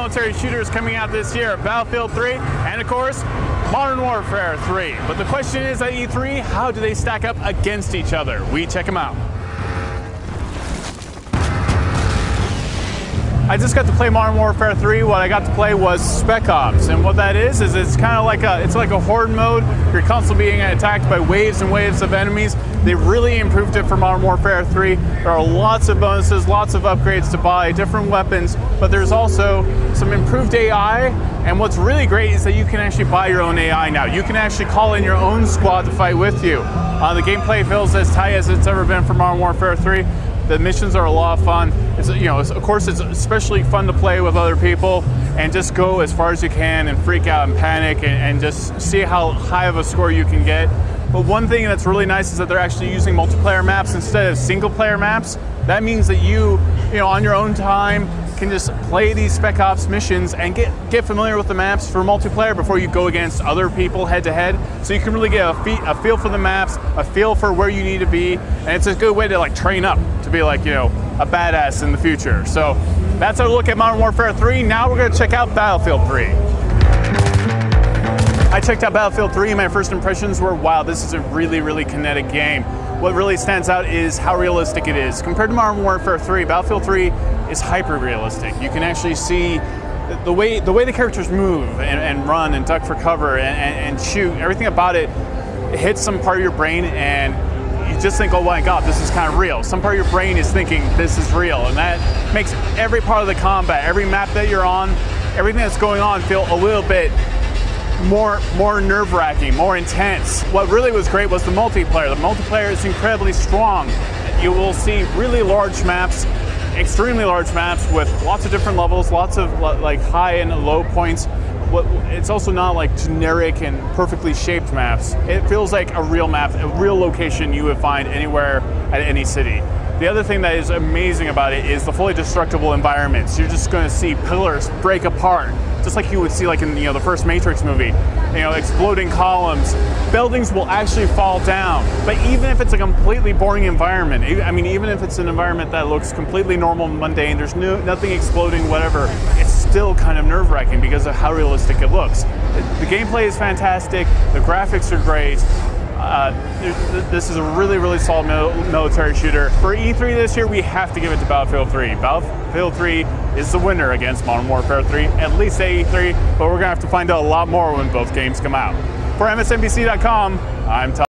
military shooters coming out this year, Battlefield 3, and of course, Modern Warfare 3. But the question is at E3, how do they stack up against each other? We check them out. I just got to play Modern Warfare 3. What I got to play was Spec Ops, and what that is it's kind of like a horde mode. You're constantly being attacked by waves and waves of enemies. They really improved it for Modern Warfare 3. There are lots of bonuses, lots of upgrades to buy, different weapons, but there's also some improved AI. And what's really great is that you can actually buy your own AI now. You can actually call in your own squad to fight with you. The gameplay feels as tight as it's ever been for Modern Warfare 3. The missions are a lot of fun. Of course, it's especially fun to play with other people and just go as far as you can and freak out and panic and just see how high of a score you can get. But one thing that's really nice is that they're actually using multiplayer maps instead of single player maps. That means that you on your own time can just play these Spec Ops missions and get familiar with the maps for multiplayer before you go against other people head to head. So you can really get a feel for the maps, a feel for where you need to be, and it's a good way to train up to be a badass in the future. So that's our look at Modern Warfare 3. Now we're going to check out Battlefield 3. I checked out Battlefield 3 and my first impressions were, wow, this is a really, really kinetic game. What really stands out is how realistic it is. Compared to Modern Warfare 3, Battlefield 3 is hyper-realistic. You can actually see the way the characters move and run and duck for cover and shoot. Everything about it hits some part of your brain and you just think, oh my God, this is kind of real. Some part of your brain is thinking this is real, and that makes every part of the combat, every map that you're on, everything that's going on feel a little bit more nerve-wracking, more intense. What really was great was the multiplayer. The multiplayer is incredibly strong. You will see really large maps, extremely large maps with lots of different levels, lots of high and low points. It's also not generic and perfectly shaped maps. It feels like a real map, a real location you would find anywhere at any city. The other thing that is amazing about it is the fully destructible environments. You're just going to see pillars break apart, just like you would see in the first Matrix movie. Exploding columns. Buildings will actually fall down. But even if it's a completely boring environment, even if it's an environment that looks completely normal and mundane, there's nothing exploding, whatever, it's still kind of nerve-wracking because of how realistic it looks. The gameplay is fantastic. The graphics are great. This is a really, really solid military shooter. For E3 this year, we have to give it to Battlefield 3. Battlefield 3 is the winner against Modern Warfare 3, at least at E3, but we're going to have to find out a lot more when both games come out. For MSNBC.com, I'm Tom.